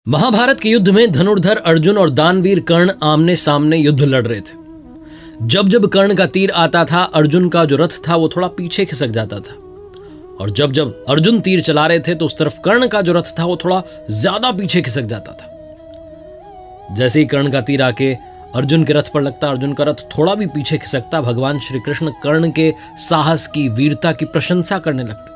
महाभारत के युद्ध में धनुर्धर अर्जुन और दानवीर कर्ण आमने सामने युद्ध लड़ रहे थे। जब जब कर्ण का तीर आता था, अर्जुन का जो रथ था वो थोड़ा पीछे खिसक जाता था, और जब जब अर्जुन तीर चला रहे थे तो उस तरफ कर्ण का जो रथ था वो थोड़ा ज्यादा पीछे खिसक जाता था। जैसे ही कर्ण का तीर आके अर्जुन के रथ पर लगता, अर्जुन का रथ थोड़ा भी पीछे खिसकता, भगवान श्री कृष्ण कर्ण के साहस की, वीरता की प्रशंसा करने लगते।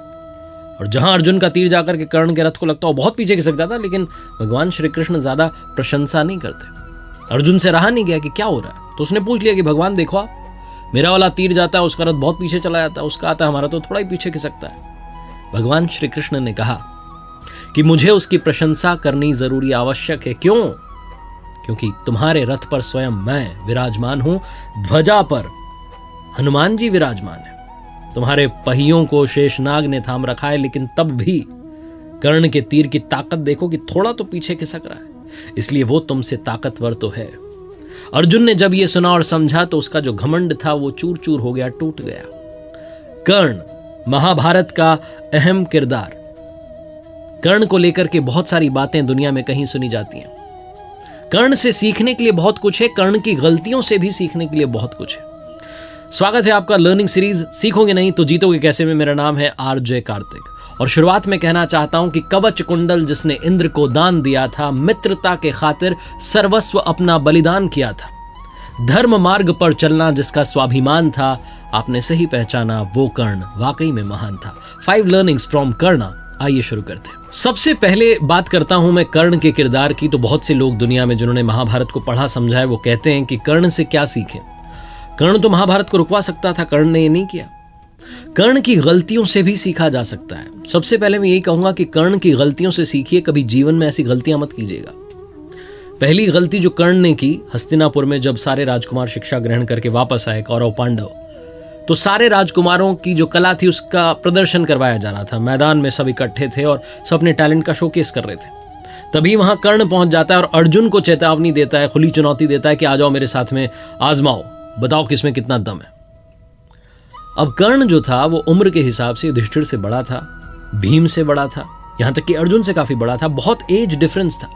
और जहां अर्जुन का तीर जाकर के कर्ण के रथ को लगता, वो बहुत पीछे खिसक जाता, लेकिन भगवान श्री कृष्ण ज्यादा प्रशंसा नहीं करते। अर्जुन से रहा नहीं गया कि क्या हो रहा है, तो उसने पूछ लिया कि भगवान देखो आप, मेरा वाला तीर जाता है, उसका रथ बहुत पीछे चला जाता है, उसका आता है, हमारा तो थोड़ा ही पीछे खिसकता है। भगवान श्री कृष्ण ने कहा कि मुझे उसकी प्रशंसा करनी जरूरी आवश्यक है। क्यों? क्योंकि तुम्हारे रथ पर स्वयं मैं विराजमान हूं, ध्वजा पर हनुमान जी विराजमान है, तुम्हारे पहियों को शेषनाग ने थाम रखा है, लेकिन तब भी कर्ण के तीर की ताकत देखो कि थोड़ा तो पीछे खिसक रहा है, इसलिए वो तुमसे ताकतवर तो है। अर्जुन ने जब ये सुना और समझा तो उसका जो घमंड था वो चूर चूर हो गया, टूट गया। कर्ण महाभारत का अहम किरदार। कर्ण को लेकर के बहुत सारी बातें दुनिया में कहीं सुनी जाती हैं। कर्ण से सीखने के लिए बहुत कुछ है, कर्ण की गलतियों से भी सीखने के लिए बहुत कुछ है। स्वागत है आपका लर्निंग सीरीज सीखोगे नहीं तो जीतोगे कैसे में। मेरा नाम है आरजे कार्तिक और शुरुआत में कहना चाहता हूं कि कवच कुंडल जिसने इंद्र को दान दिया था, मित्रता के खातिर सर्वस्व अपना बलिदान किया था, धर्म मार्ग पर चलना जिसका स्वाभिमान था, आपने सही पहचाना, वो कर्ण वाकई में महान था। 5 लर्निंग्स फ्रॉम कर्ण। आइए शुरू करते हैं। सबसे पहले बात करता हूं मैं कर्ण के किरदार की। तो बहुत से लोग दुनिया में जिन्होंने महाभारत को पढ़ा समझा है वो कहते हैं कि कर्ण से क्या सीखें। कर्ण तो महाभारत को रुकवा सकता था, कर्ण ने ये नहीं किया। कर्ण की गलतियों से भी सीखा जा सकता है। सबसे पहले मैं यही कहूंगा कि कर्ण की गलतियों से सीखिए, कभी जीवन में ऐसी गलतियां मत कीजिएगा। पहली गलती जो कर्ण ने की, हस्तिनापुर में जब सारे राजकुमार शिक्षा ग्रहण करके वापस आए, कौरव पांडव, तो सारे राजकुमारों की जो कला थी उसका प्रदर्शन करवाया जा रहा था। मैदान में सब इकट्ठे थे और सब अपने टैलेंट का शोकेस कर रहे थे। तभी वहां कर्ण पहुंच जाता है और अर्जुन को चेतावनी देता है, खुली चुनौती देता है कि आ जाओ मेरे साथ में, आजमाओ, बताओ किसमें कितना दम है। अब कर्ण जो था वो उम्र के हिसाब से युधिष्ठिर से बड़ा था, भीम से बड़ा था, यहां तक कि अर्जुन से काफी बड़ा था। बहुत एज डिफरेंस था।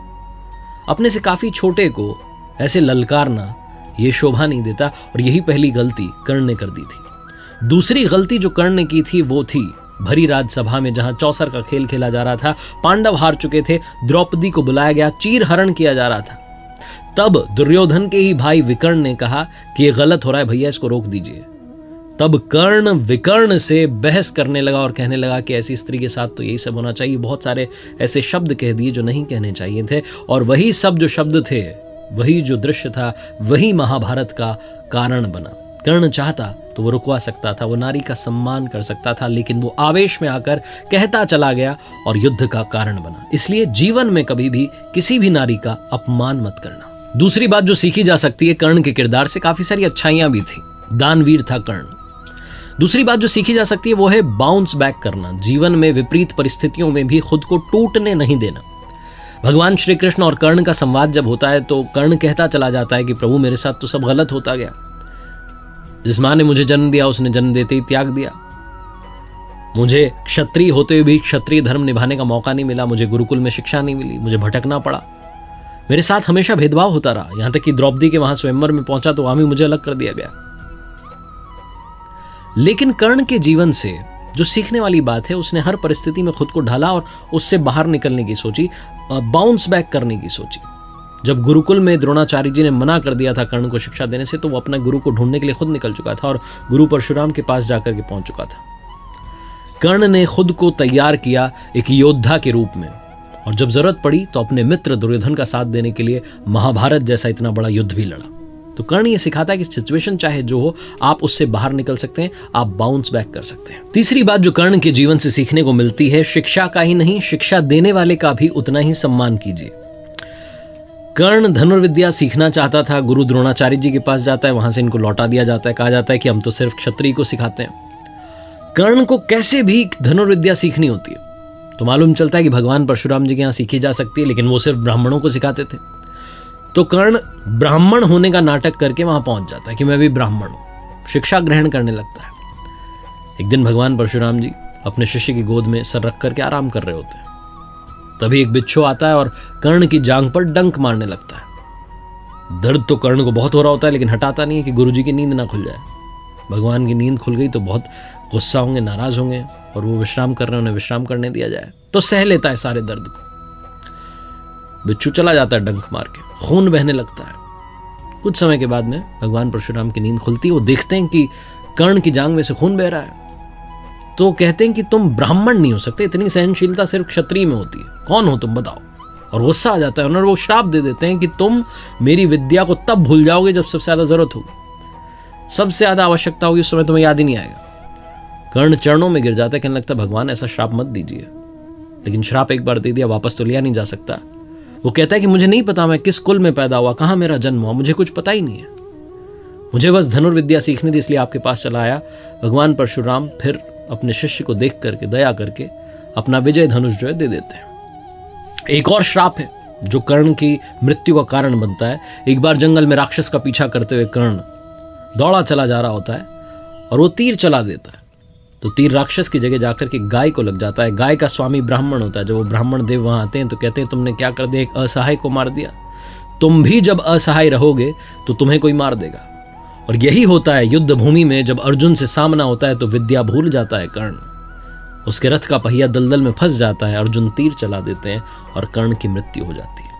अपने से काफी छोटे को ऐसे ललकारना ये शोभा नहीं देता, और यही पहली गलती कर्ण ने कर दी थी। दूसरी गलती जो कर्ण ने की थी वो थी भरी राजसभा में जहां चौसर का खेल खेला जा रहा था, पांडव हार चुके थे, द्रौपदी को बुलाया गया, चीर हरण किया जा रहा था। तब दुर्योधन के ही भाई विकर्ण ने कहा कि ये गलत हो रहा है भैया, इसको रोक दीजिए। तब कर्ण विकर्ण से बहस करने लगा और कहने लगा कि ऐसी स्त्री के साथ तो यही सब होना चाहिए। बहुत सारे ऐसे शब्द कह दिए जो नहीं कहने चाहिए थे, और वही सब जो शब्द थे, वही जो दृश्य था, वही महाभारत का कारण बना। कर्ण चाहता तो वो रुकवा सकता था, वो नारी का सम्मान कर सकता था, लेकिन वो आवेश में आकर कहता चला गया और युद्ध का कारण बना। इसलिए जीवन में कभी भी किसी भी नारी का अपमान मत करना। दूसरी बात जो सीखी जा सकती है कर्ण के किरदार से, काफी सारी अच्छाइयां भी थी, दानवीर था कर्ण। दूसरी बात जो सीखी जा सकती है वो है बाउंस बैक करना। जीवन में विपरीत परिस्थितियों में भी खुद को टूटने नहीं देना। भगवान श्री कृष्ण और कर्ण का संवाद जब होता है तो कर्ण कहता चला जाता है कि प्रभु मेरे साथ तो सब गलत होता गया, जिस मां ने मुझे जन्म दिया उसने जन्म देते ही त्याग दिया, मुझे क्षत्रिय होते हुए भी क्षत्रिय धर्म निभाने का मौका नहीं मिला, मुझे गुरुकुल में शिक्षा नहीं मिली, मुझे भटकना पड़ा, मेरे साथ हमेशा भेदभाव होता रहा, यहां तक कि द्रौपदी के वहां स्वयंवर में पहुंचा तो वहां भी मुझे अलग कर दिया गया। लेकिन कर्ण के जीवन से जो सीखने वाली बात है, उसने हर परिस्थिति में खुद को ढाला और उससे बाहर निकलने की सोची, बाउंस बैक करने की सोची। जब गुरुकुल में द्रोणाचार्य जी ने मना कर दिया था कर्ण को शिक्षा देने से, तो वो अपना गुरु को ढूंढने के लिए खुद निकल चुका था और गुरु परशुराम के पास जाकर के पहुंच चुका था। कर्ण ने खुद को तैयार किया एक योद्धा के रूप में, और जब जरूरत पड़ी तो अपने मित्र दुर्योधन का साथ देने के लिए महाभारत जैसा इतना बड़ा युद्ध भी लड़ा। तो कर्ण ये सिखाता है कि सिचुएशन चाहे जो हो, आप उससे बाहर निकल सकते हैं, आप बाउंस बैक कर सकते हैं। तीसरी बात जो कर्ण के जीवन से सीखने को मिलती है, शिक्षा का ही नहीं, शिक्षा देने वाले का भी उतना ही सम्मान कीजिए। कर्ण धनुर्विद्या सीखना चाहता था, गुरु द्रोणाचार्य जी के पास जाता है, वहां से इनको लौटा दिया जाता है, कहा जाता है कि हम तो सिर्फ क्षत्रिय को सिखाते हैं। कर्ण को कैसे भी धनुर्विद्या सीखनी होती है तो मालूम चलता है कि भगवान परशुराम जी के यहाँ सीखी जा सकती है, लेकिन वो सिर्फ ब्राह्मणों को सिखाते थे। तो कर्ण ब्राह्मण होने का नाटक करके वहां पहुंच जाता है कि मैं भी ब्राह्मण हूं, शिक्षा ग्रहण करने लगता है। एक दिन भगवान परशुराम जी अपने शिष्य की गोद में सर रख करके आराम कर रहे होते हैं। तभी एक बिच्छू आता है और कर्ण की जांघ पर डंक मारने लगता है। दर्द तो कर्ण को बहुत हो रहा होता है, लेकिन हटाता नहीं है कि गुरुजी की नींद ना खुल जाए। भगवान की नींद खुल गई तो बहुत गुस्सा होंगे, नाराज होंगे, और वो विश्राम कर रहे हैं, उन्हें विश्राम करने दिया जाए तो सह लेता है सारे दर्द को। बिच्छू चला जाता है डंक मार के, खून बहने लगता है। कुछ समय के बाद में भगवान परशुराम की नींद खुलती है। वो देखते हैं कि कर्ण की जांघ में से खून बह रहा है। तो कहते हैं कि तुम ब्राह्मण नहीं हो सकते, इतनी सहनशीलता सिर्फ क्षत्रिय में होती है, कौन हो तुम बताओ। और गुस्सा आ जाता है और वो श्राप दे देते हैं कि तुम मेरी विद्या को तब भूल जाओगे जब सबसे ज्यादा जरूरत होगी, सबसे ज्यादा आवश्यकता होगी, उस समय तुम्हें याद ही नहीं आएगा। कर्ण चरणों में गिर जाता है, कहने लगता है भगवान ऐसा श्राप मत दीजिए। लेकिन श्राप एक बार दे दिया, वापस तो लिया नहीं जा सकता। वो कहता है कि मुझे नहीं पता मैं किस कुल में पैदा हुआ, कहाँ मेरा जन्म हुआ, मुझे कुछ पता ही नहीं है। मुझे बस धनुर्विद्या सीखनी थी, इसलिए आपके पास चला आया। भगवान परशुराम फिर अपने शिष्य को देख करके, दया करके अपना विजय धनुष जो है दे देते हैं। एक और श्राप है जो कर्ण की मृत्यु का कारण बनता है। एक बार जंगल में राक्षस का पीछा करते हुए कर्ण दौड़ा चला जा रहा होता है और वो तीर चला देता है। तो तीर राक्षस की जगह जाकर के गाय को लग जाता है। गाय का स्वामी ब्राह्मण होता है। जब वो ब्राह्मण देव वहां आते हैं तो कहते हैं तुमने क्या कर दिया, एक असहाय को मार दिया। तुम भी जब असहाय रहोगे तो तुम्हें कोई मार देगा। और यही होता है युद्ध भूमि में, जब अर्जुन से सामना होता है तो विद्या भूल जाता है कर्ण। उसके रथ का पहिया दलदल में फंस जाता है, अर्जुन तीर चला देते हैं और कर्ण की मृत्यु हो जाती है।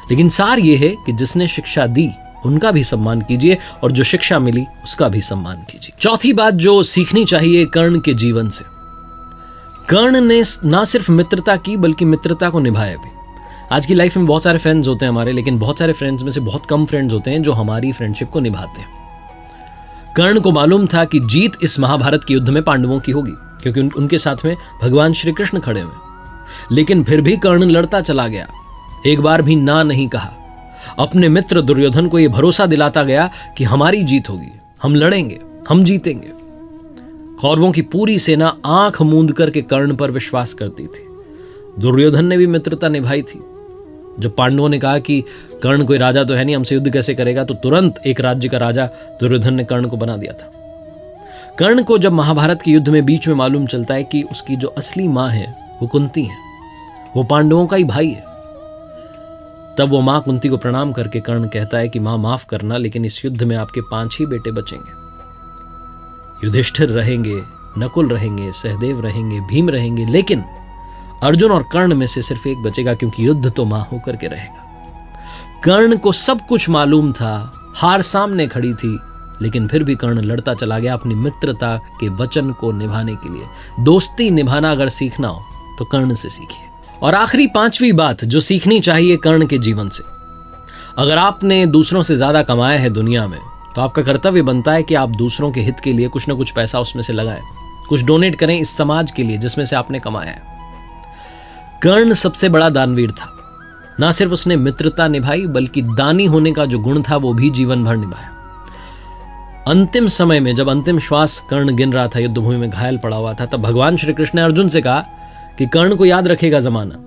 लेकिन सार ये है कि जिसने शिक्षा दी उनका भी सम्मान कीजिए और जो शिक्षा मिली उसका भी सम्मान कीजिए। चौथी बात जो सीखनी चाहिए कर्ण के जीवन से, कर्ण ने ना सिर्फ मित्रता की बल्कि मित्रता को निभाया भी। आज की लाइफ में बहुत सारे फ्रेंड्स होते हैं हमारे, लेकिन बहुत सारे फ्रेंड्स में से बहुत कम फ्रेंड्स होते हैं जो हमारी फ्रेंडशिप को निभाते हैं। कर्ण को मालूम था कि जीत इस महाभारत के युद्ध में पांडवों की होगी, क्योंकि उनके साथ में भगवान श्री कृष्ण खड़े हुए। लेकिन फिर भी कर्ण लड़ता चला गया, एक बार भी ना नहीं कहा। अपने मित्र दुर्योधन को यह भरोसा दिलाता गया कि हमारी जीत होगी, हम लड़ेंगे, हम जीतेंगे। कौरवों की पूरी सेना आंख मूंद करके कर्ण पर विश्वास करती थी। दुर्योधन ने भी मित्रता निभाई थी। जब पांडवों ने कहा कि कर्ण कोई राजा तो है नहीं, हमसे युद्ध कैसे करेगा, तो तुरंत एक राज्य का राजा दुर्योधन ने कर्ण को बना दिया था। कर्ण को जब महाभारत के युद्ध में बीच में मालूम चलता है कि उसकी जो असली मां है वो कुंती है, वो पांडवों का ही भाई है, तब वो मां कुंती को प्रणाम करके कर्ण कहता है कि मां माफ करना, लेकिन इस युद्ध में आपके 5 ही बेटे बचेंगे। युधिष्ठिर रहेंगे, नकुल रहेंगे, सहदेव रहेंगे, भीम रहेंगे, लेकिन अर्जुन और कर्ण में से सिर्फ एक बचेगा, क्योंकि युद्ध तो मां होकर के रहेगा। कर्ण को सब कुछ मालूम था, हार सामने खड़ी थी, लेकिन फिर भी कर्ण लड़ता चला गया अपनी मित्रता के वचन को निभाने के लिए। दोस्ती निभाना अगर सीखना हो तो कर्ण से सीखिए। और आखिरी 5वीं बात जो सीखनी चाहिए कर्ण के जीवन से, अगर आपने दूसरों से ज्यादा कमाया है दुनिया में तो आपका कर्तव्य बनता है कि आप दूसरों के हित के लिए कुछ ना कुछ पैसा उसमें से लगाएं, कुछ डोनेट करें इस समाज के लिए जिसमें से आपने कमाया है। कर्ण सबसे बड़ा दानवीर था। ना सिर्फ उसने मित्रता निभाई बल्कि दानी होने का जो गुण था वो भी जीवन भर निभाया। अंतिम समय में जब अंतिम श्वास कर्ण गिन रहा था, युद्धभूमि में घायल पड़ा हुआ था, तब भगवान श्री कृष्ण ने अर्जुन से कहा कि कर्ण को याद रखेगा, जमाना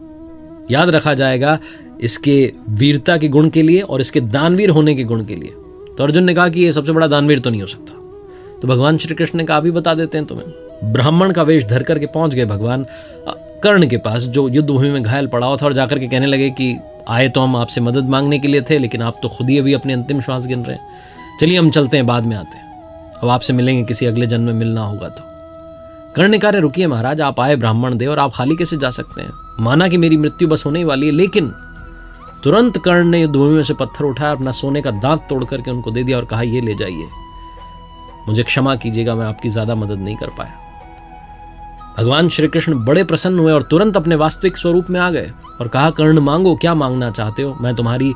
याद रखा जाएगा इसके वीरता के गुण के लिए और इसके दानवीर होने के गुण के लिए। तो अर्जुन ने कहा कि ये सबसे बड़ा दानवीर तो नहीं हो सकता। तो भगवान श्री कृष्ण ने कहा अभी बता देते हैं तुम्हें। ब्राह्मण का वेश धर करके पहुंच गए भगवान कर्ण के पास जो युद्धभूमि में घायल पड़ा हुआ था, और जाकर के कहने लगे कि आए तो हम आपसे मदद मांगने के लिए थे, लेकिन आप तो खुद ही अभी अपने अंतिम श्वास गिन रहे हैं, चलिए हम चलते हैं, बाद में आते हैं, अब आपसे मिलेंगे, किसी अगले जन्म में मिलना होगा। तो कर्ण ने कहा रुकिए महाराज, आप आए ब्राह्मण देव और आप खाली कैसे जा सकते हैं, माना कि मेरी मृत्यु बस होने ही वाली है। लेकिन तुरंत कर्ण ने युद्धभूमि में से पत्थर उठाया, अपना सोने का दांत तोड़ करके उनको दे दिया और कहा ये ले जाइए, मुझे क्षमा कीजिएगा, मैं आपकी ज्यादा मदद नहीं कर पाया। भगवान श्री कृष्ण बड़े प्रसन्न हुए और तुरंत अपने वास्तविक स्वरूप में आ गए और कहा कर्ण मांगो, क्या मांगना चाहते हो, मैं तुम्हारी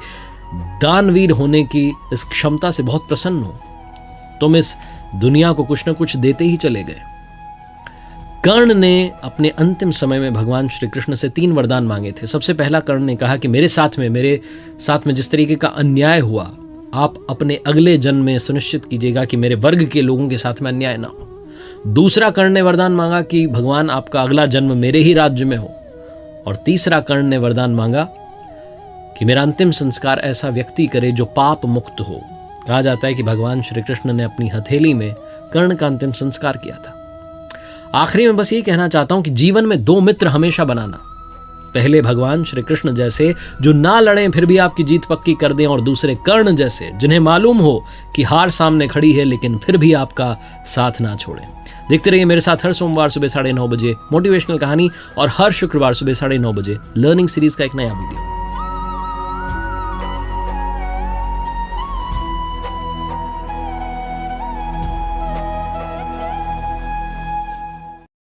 दानवीर होने की इस क्षमता से बहुत प्रसन्न हूं, तुम इस दुनिया को कुछ न कुछ देते ही चले गए। कर्ण ने अपने अंतिम समय में भगवान श्री कृष्ण से 3 वरदान मांगे थे। सबसे पहला कर्ण ने कहा कि मेरे साथ में जिस तरीके का अन्याय हुआ, आप अपने अगले जन्म में सुनिश्चित कीजिएगा कि मेरे वर्ग के लोगों के साथ में अन्याय ना हो। दूसरा कर्ण ने वरदान मांगा कि भगवान आपका अगला जन्म मेरे ही राज्य में हो। और तीसरा कर्ण ने वरदान मांगा कि मेरा अंतिम संस्कार ऐसा व्यक्ति करे जो पाप मुक्त हो। कहा जाता है कि भगवान श्री कृष्ण ने अपनी हथेली में कर्ण का अंतिम संस्कार किया था। आखिरी में बस ये कहना चाहता हूं कि जीवन में 2 मित्र हमेशा बनाना। पहले भगवान श्री कृष्ण जैसे जो ना लड़ें फिर भी आपकी जीत पक्की कर दें, और दूसरे कर्ण जैसे जिन्हें मालूम हो कि हार सामने खड़ी है लेकिन फिर भी आपका साथ ना छोड़ें। देखते रहिए मेरे साथ हर सोमवार सुबह 9:30 बजे मोटिवेशनल कहानी और हर शुक्रवार सुबह 9:30 बजे लर्निंग सीरीज का एक नया वीडियो।